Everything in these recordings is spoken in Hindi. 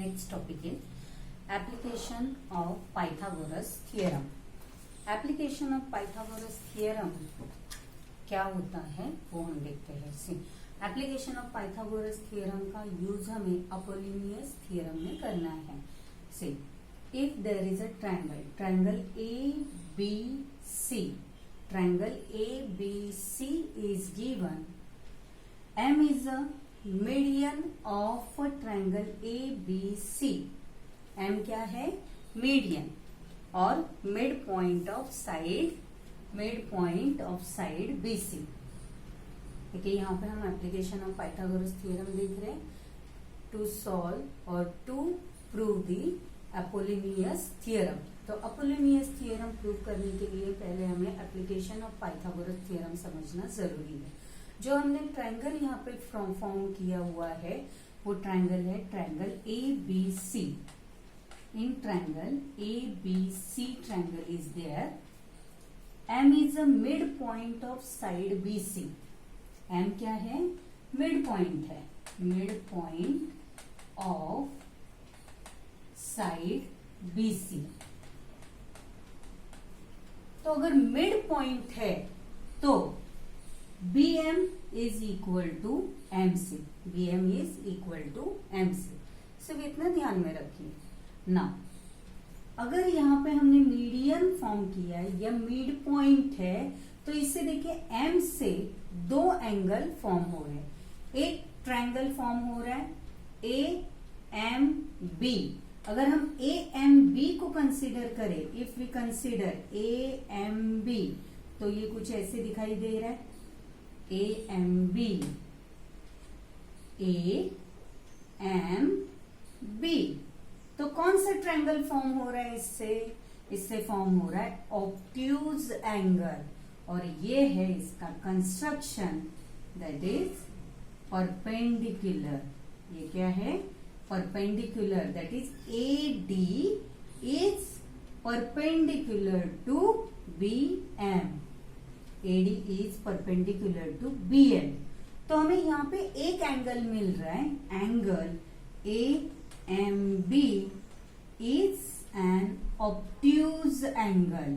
Next topic is application of Pythagoras theorem. Application of Pythagoras theorem क्या होता है वो हम देखते हैं. See application of Pythagoras theorem का यूज हमें अपोलिनियस थ्योरम में करना है. See if there is a triangle A B C, triangle A B C is given. M is a median of a triangle ABC. M क्या है? मीडियन और mid point of side BC. देखिए यहाँ पर हम एप्लीकेशन ऑफ पाइथागोरस थ्योरम देख रहे हैं टू सॉल्व और to prove the Apollonius theorem. तो अपोलिनियस थ्योरम प्रूव करने के लिए पहले हमें एप्लीकेशन ऑफ पाइथागोरस थ्योरम समझना जरूरी है. जो हमने ट्रायंगल यहाँ पे फॉर्म किया हुआ है वो ट्रायंगल है triangle ABC. In triangle ABC triangle is there. M is a mid point of side BC. M क्या है? मिड पॉइंट है. Mid point of side BC. तो अगर मिड पॉइंट है तो BM is equal to MC. BM is equal to MC. सिर्फ इतना ध्यान में रखिए ना. अगर यहाँ पे हमने मीडियन फॉर्म किया है या मिड पॉइंट है तो इससे देखिए M से दो एंगल फॉर्म हो रहे हैं. एक ट्रायंगल फॉर्म हो रहा है AMB. अगर हम AMB को कंसीडर करें, इफ वी कंसीडर AMB तो ये कुछ ऐसे दिखाई दे रहा है. AMB तो कौन सा ट्रायंगल फॉर्म हो रहा है? इससे फॉर्म हो रहा है ऑब्ट्यूज एंगल. और ये है इसका कंस्ट्रक्शन दैट इज परपेंडिकुलर. ये क्या है? Perpendicular. That is AD is perpendicular to BM. AD is perpendicular to BM. तो हमें यहाँ पे एक एंगल मिल रहा है. Angle AMB is an obtuse angle.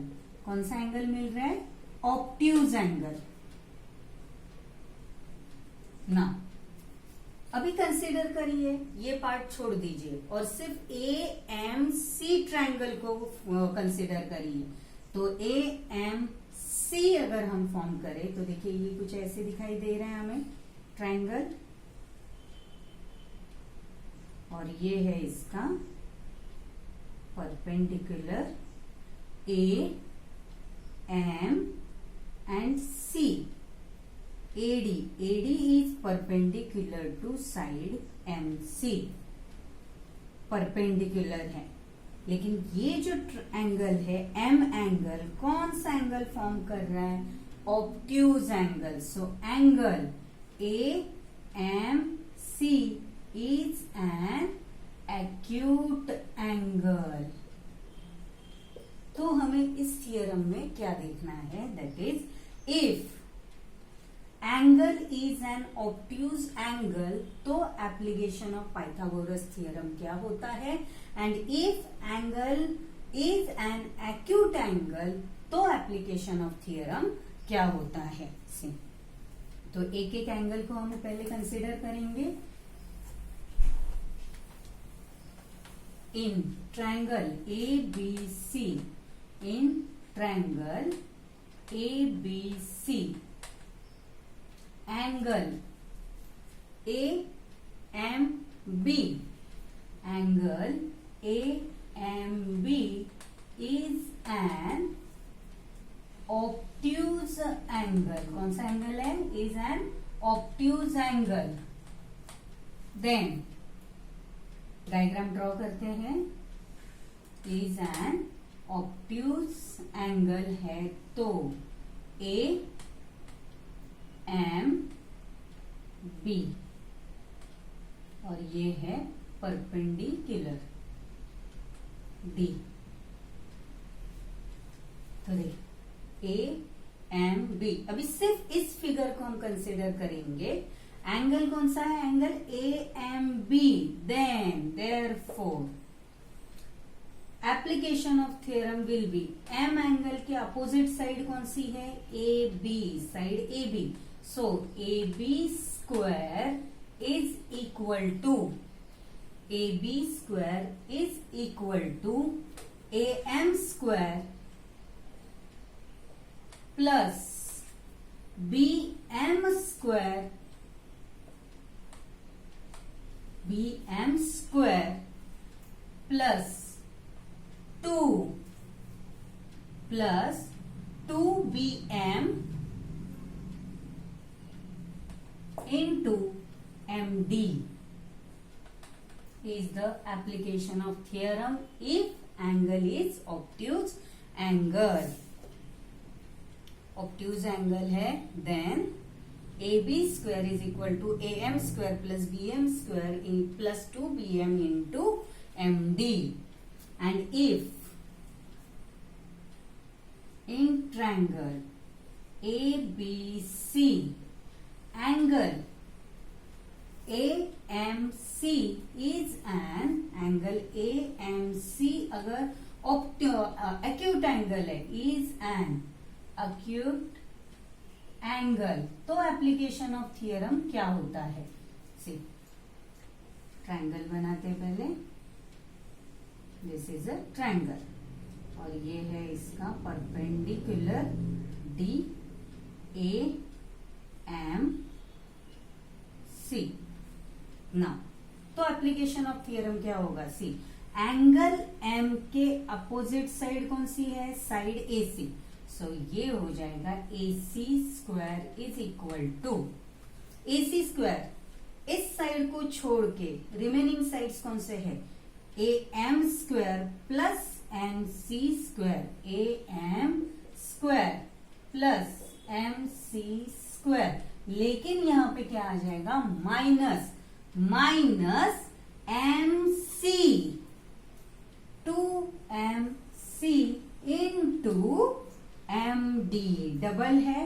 कौन सा एंगल मिल रहा है? Obtuse angle. ना अभी कंसीडर करिए, ये पार्ट छोड़ दीजिए और सिर्फ AMC ट्रायंगल को कंसीडर करिए. तो AMC अगर हम फॉर्म करें तो देखिए ये कुछ ऐसे दिखाई दे रहा है हमें ट्रायंगल. और ये है इसका perpendicular AM and C. AD is perpendicular to side MC. Perpendicular है. लेकिन ये जो एंगल है M एंगल, कौन सा एंगल फॉर्म कर रहा है? Obtuse angle. So angle AMC is an acute angle. तो हमें इस थियरम में क्या देखना है? That is if angle is an obtuse angle तो एप्लीकेशन ऑफ पाइथागोरस थ्योरम क्या होता है? And if angle is an acute angle तो एप्लीकेशन ऑफ थ्योरम क्या होता है? सी तो एक एक एंगल को हम पहले कंसीडर करेंगे. In triangle ABC, in triangle ABC angle AMB, angle AMB is an obtuse angle. कौन सा एंगल है? Is an obtuse angle. Then diagram draw करते हैं. इज एन ऑब्ट्यूज एंगल है तो AMB और ये है परपेंडिकुलर D. तो देखिए AMB. अभी सिर्फ इस फिगर को हम कंसिडर करेंगे एंगल कौन सा है, angle AMB, then therefore application of theorem will be, M angle के अपोजिट साइड कौन सी है, AB, side AB, so AB square is equal to, AB square is equal to AM square plus BM square, BM square plus 2BM into MD is the application of theorem if angle is obtuse angle. Obtuse angle है, then AB square is equal to AM square plus BM square plus 2BM into MD. And if in triangle ABC angle AMC is an angle AMC अगर acute angle है, is an acute angle, तो एप्लीकेशन ऑफ थियरम क्या होता है, सी ट्रायंगल बनाते हैं पहले, दिस इज अ ट्रायंगल और ये है इसका परपेंडिकुलर DAMC ना, तो एप्लीकेशन ऑफ थियरम क्या होगा, सी एंगल M के अपोजिट साइड कौन सी है, साइड AC, सो ये हो जाएगा AC square is equal to, AC square इस साइड को छोड़ के रिमेनिंग साइड्स कौन से है, AM square plus MC square, AM square plus MC square, लेकिन यहां पे क्या आ जाएगा, minus MC, 2MC into MD, double है,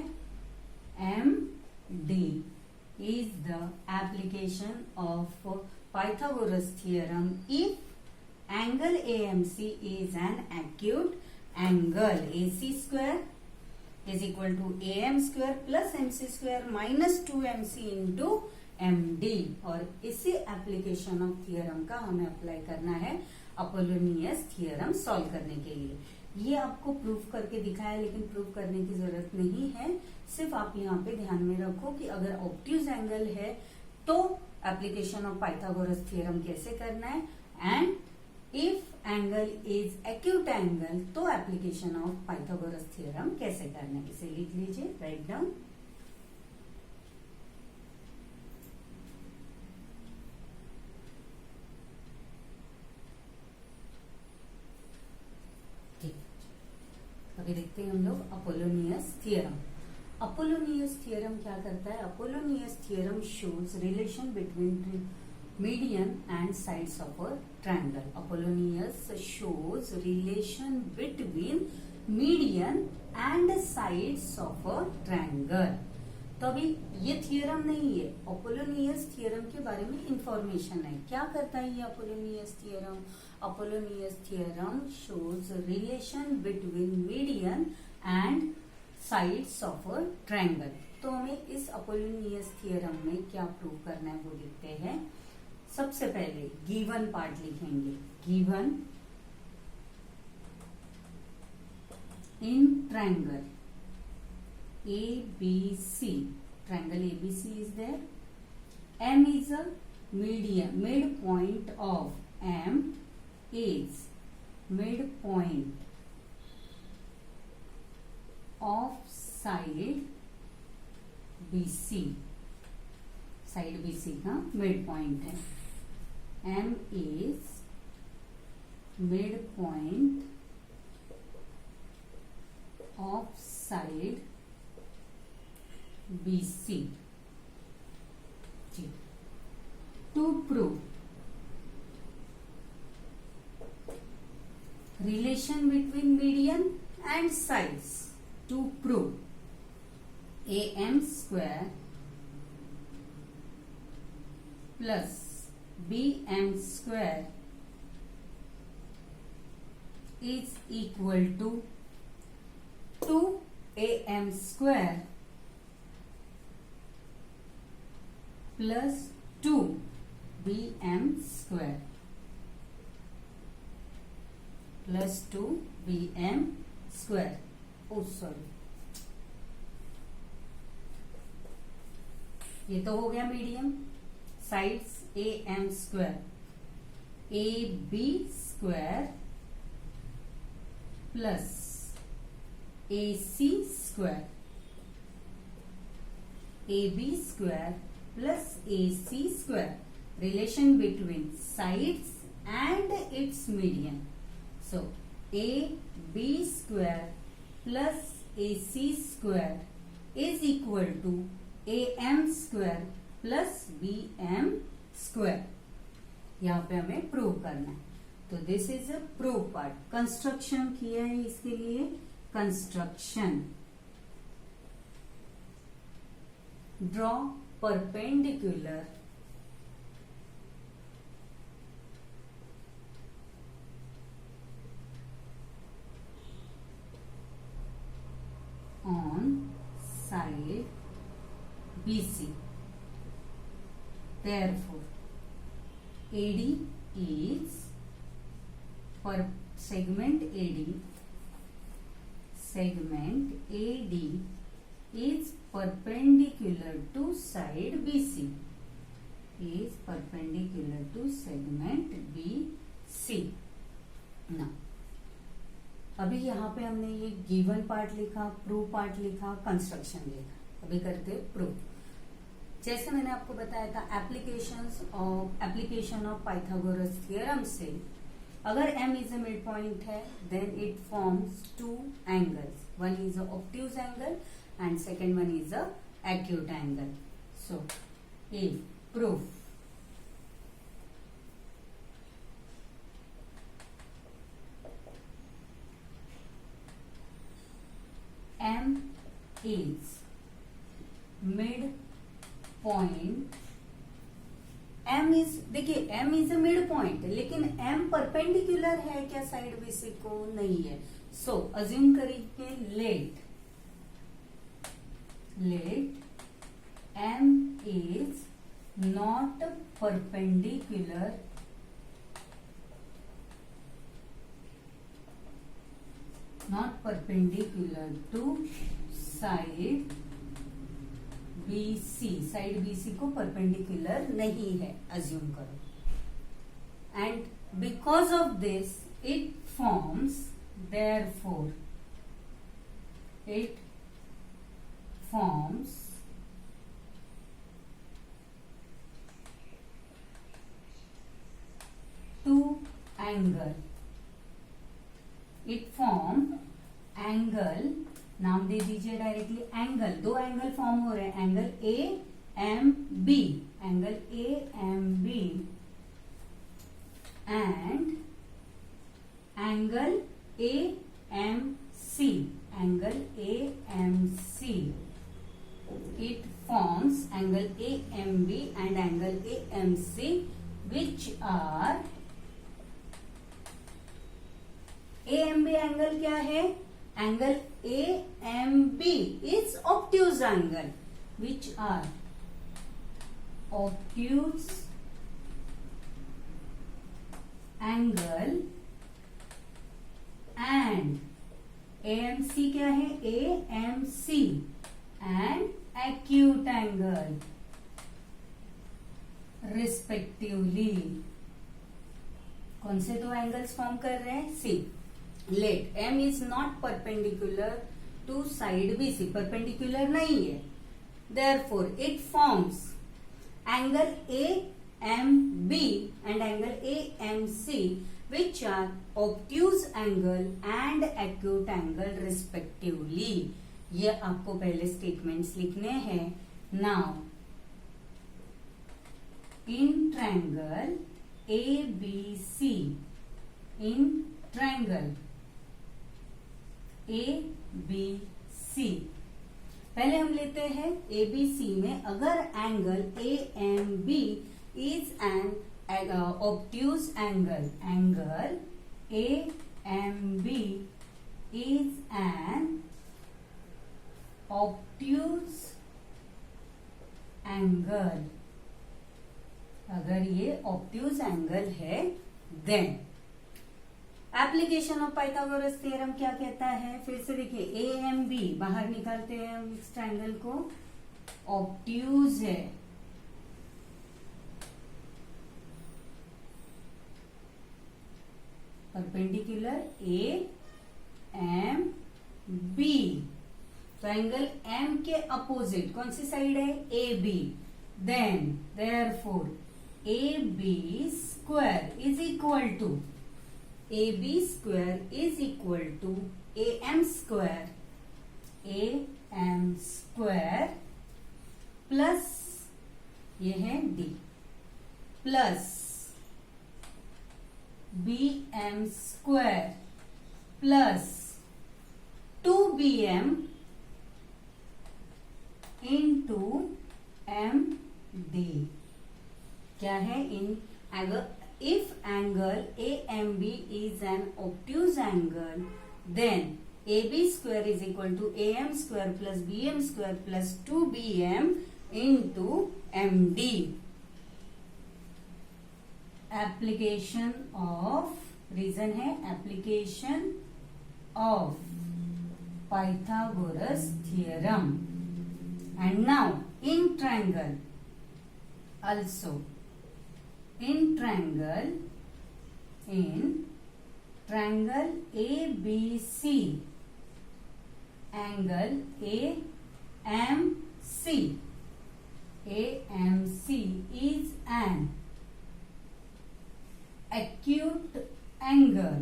MD is the application of Pythagoras theorem if angle AMC is an acute angle. AC square is equal to AM square plus MC square minus 2MC into MD. और इसी एप्लीकेशन ऑफ थियरम का हमें अप्लाई करना है अपोलोनियस थियरम सॉल्व करने के लिए. ये आपको प्रूफ करके दिखाया, लेकिन प्रूफ करने की जरूरत नहीं है, सिर्फ आप यहाँ पे ध्यान में रखो कि अगर ऑब्ट्यूज एंगल है तो एप्लीकेशन ऑफ पाइथागोरस थ्योरम कैसे करना है, and if angle is acute angle तो एप्लीकेशन ऑफ पाइथागोरस थ्योरम कैसे करना है. इसे लिख लीजिए, राइट डाउन. अभी देखते हैं हम लोग अपोलोनियस थ्योरम. अपोलोनियस थ्योरम क्या करता है, Apollonius theorem shows relation between median and sides of a triangle. Apollonius shows relation between median and sides of a triangle. तो अभी ये थ्योरम नहीं है, अपोलोनियस थ्योरम के बारे में इंफॉर्मेशन है. क्या करता है ये Apollonius theorem, Apollonius theorem shows relation between median and sides of a triangle. तो हमें इस अपोलोनियस थ्योरम में क्या प्रूव करना है वो लिखते हैं. सबसे पहले गिवन पार्ट लिखेंगे, given in triangle ABC, triangle ABC is there. M is a median, midpoint of M is midpoint of side BC. Side BC का midpoint है. M is midpoint of side BC. To prove relation between median and sides, to prove AM square plus BM square is equal to 2AM square plus 2BM square plus 2BM square. Oh sorry, ये तो हो गया medium. Sides AM square AB square plus AC square AB square plus AC square. Relation between sides and its median. So AB square plus AC square is equal to AM square plus BM square. यहाँ पे हमें प्रूव करना है, तो this is a prove part. Construction किया है इसके लिए, construction. Draw perpendicular on side BC. Therefore, AD is per segment AD is perpendicular to side BC. Is perpendicular to segment BC. Now, अभी यहाँ पे हमने ये गिवन पार्ट लिखा, प्रूव पार्ट लिखा, कंस्ट्रक्शन लिखा। अभी करते प्रूव। जैसे मैंने आपको बताया था एप्लीकेशन ऑफ पाइथागोरस थ्योरम से, अगर M is a mid point है then it forms two angles. One is a obtuse angle and second one is a acute angle. So if proof M is mid point, M is, देखिए M is a mid point, लेकिन M परपेंडिकुलर है क्या साइड BC को? नहीं है। सो अज्यूम करेंगे let M is not perpendicular to side BC। Side BC को परपेंडिकुलर नहीं है, अज्यूम करो। And because of this it forms, therefore it forms two angle. It form angle, नाम दे दीजिए डायरेक्टली एंगल। दो एंगल फॉर्म हो रहे हैं, angle AMB, angle AMB and angle AMC, angle AMC। It forms angle AMB and angle AMC which are, AMB angle क्या है? Angle AMB is obtuse angle, which are obtuse angle and AMC क्या है? AMC and acute angle respectively। कौन से दो एंगल्स फॉर्म कर रहे हैं? See, let M is not perpendicular to side BC, perpendicular नहीं है, therefore it forms angle AMB and angle AMC which are obtuse angle and acute angle respectively. ये आपको पहले स्टेटमेंट्स लिखने हैं। Now in triangle ABC, in triangle ABC, पहले हम लेते हैं ABC में अगर angle AMB is an obtuse angle. Angle AMB is an obtuse angle. अगर ये obtuse angle है then application of Pythagoras theorem क्या कहता है? फिर से देखिए, ए एम बी बाहर निकालते हैं हम इस ट्रायंगल को, ऑब्ट्यूज है, perpendicular A M B, triangle M के अपोजिट कौन सी साइड है? A B. Then therefore A B square is equal to AB square is equal to AM square plus ये है D plus BM square plus 2BM into MD। क्या है? इन अगर if angle AMB is an obtuse angle, then AB square is equal to AM square plus BM square plus 2BM into MD। Application of, reason है application of Pythagoras theorem। And now in triangle also, in triangle ABC, angle AMC is an acute angle।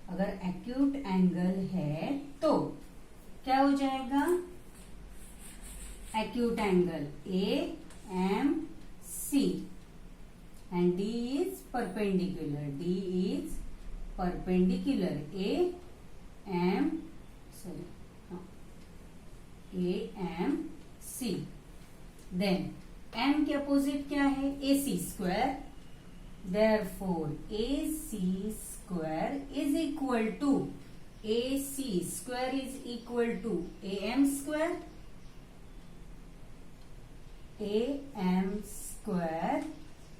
अगर acute angle है तो क्या हो जाएगा? acute angle AMC and D is perpendicular. D is perpendicular AMC। Then M के अपोजिट क्या है? AC square। Therefore AC square is equal to AM square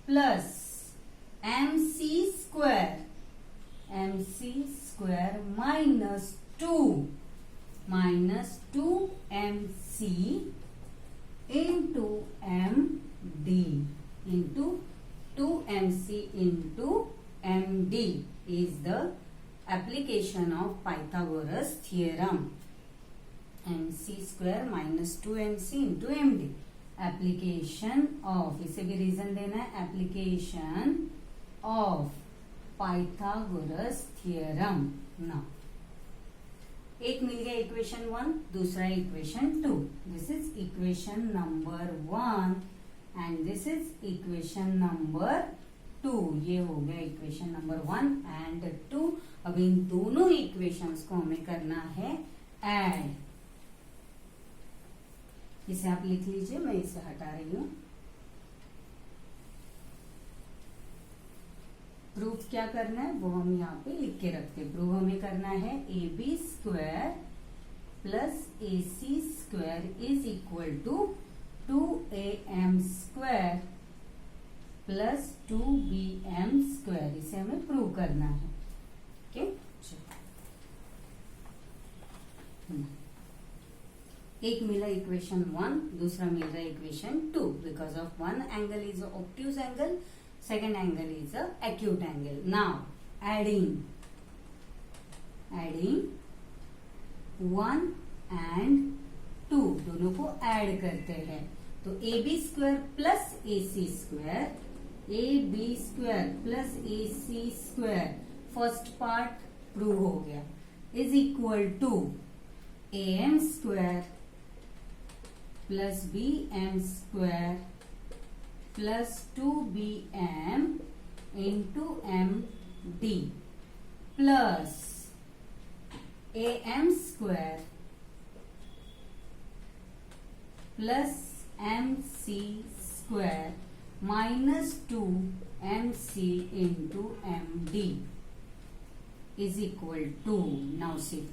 plus MC square minus 2MC into MD into 2MC into MD is the application of Pythagoras theorem। MC square minus 2MC into MD, application of, इसे भी रीजन देना है, एप्लीकेशन ऑफ पाइथागोरस थ्योरम। ना एक मिल गया इक्वेशन 1, दूसरा equation 2। This is equation number 1 and this is equation number 2। ये हो गया इक्वेशन नंबर 1 एंड 2। अब इन दोनों इक्वेशंस को हमें करना है ऐड। इसे आप लिख लीजिए, मैं इसे हटा रही हूं। प्रूफ क्या करना है वो हम यहाँ पे लिख के रखते हैं। प्रूफ हमें करना है AB square plus AC square is equal to 2AM square plus 2BM square. इसे हमें प्रूव करना है। ओके, एक मिला इक्वेशन 1, दूसरा मिल रहा है equation 2। Because of one angle is obtuse angle, second angle is a acute angle. Now adding 1 and 2 दोनों को ऐड करते हैं तो AB square plus AC square, AB square plus AC square first part prove हो गया, is equal to AM square plus BM square plus 2BM into MD plus AM square plus MC square -2mc into md is equal to, now see,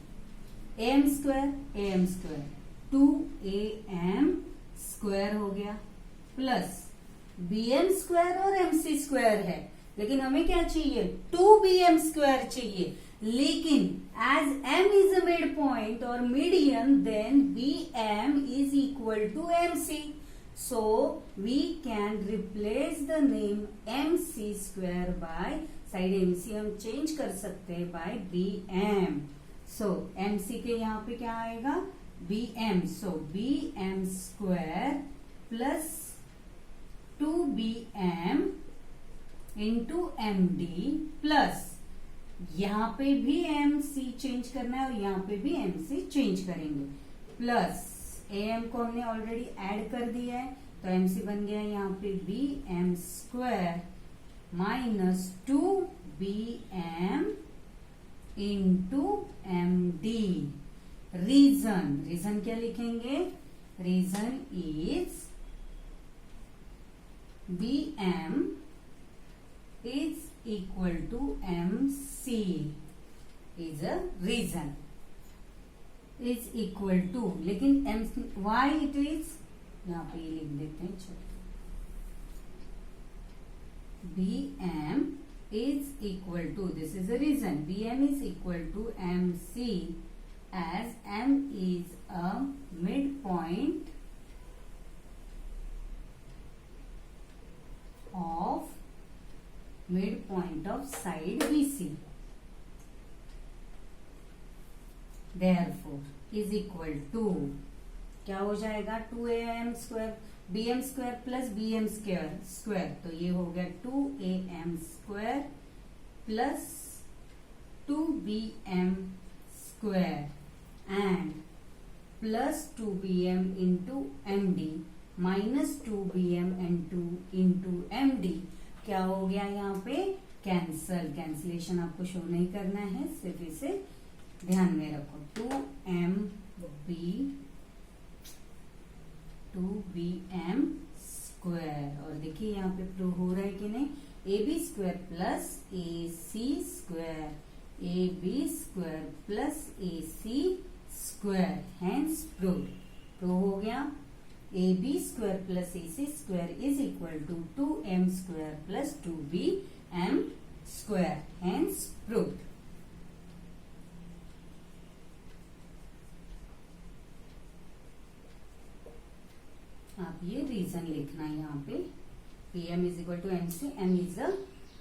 am square 2am square हो गया प्लस bm स्क्वायर और mc स्क्वायर है, लेकिन हमें क्या चाहिए, 2bm स्क्वायर चाहिए, लेकिन as m is a mid point और median, then bm is equal to mc. So we can replace the name mc square by, side mc हम चेंज कर सकते हैं by bm. So mc के यहाँ पे क्या आएगा, bm. So bm square plus 2bm into md plus, यहाँ पे भी mc चेंज करना है और यहाँ पे भी mc चेंज करेंगे, प्लस am को हमने ऑलरेडी ऐड कर दिया है, तो mc बन गया यहाँ पे bm square minus 2bm into md. Reason क्या लिखेंगे, reason is bm is equal to mc is a reason, is equal to, लेकिन m why it is, यहाँ पे ये लिख देते हैं, चलो bm is equal to, this is the reason, bm is equal to mc as m is a midpoint of side BC. Therefore is equal to, क्या हो जाएगा, 2am square bm square plus bm square, तो ये हो गया 2am square plus 2bm square and plus 2bm into md minus 2bm into md. क्या हो गया यहाँ पे, कैंसलेशन आपको शो नहीं करना है, सिर्फ इसे ध्यान में रखो. 2bm स्क्वायर, और देखिए यहाँ पे प्रूव हो रहा है कि नहीं, ab square plus ac square, ab square plus ac square, hence prove हो गया. ab square plus ac square is equal to 2m square plus 2bm square, hence proved. आप ये रीजन लिखना है यहाँ पे, bm is equal to mc, m is the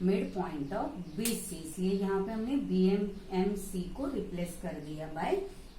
mid point of bc, इसलिए यहाँ पे हमने bm mc को रिप्लेस कर दिया बाय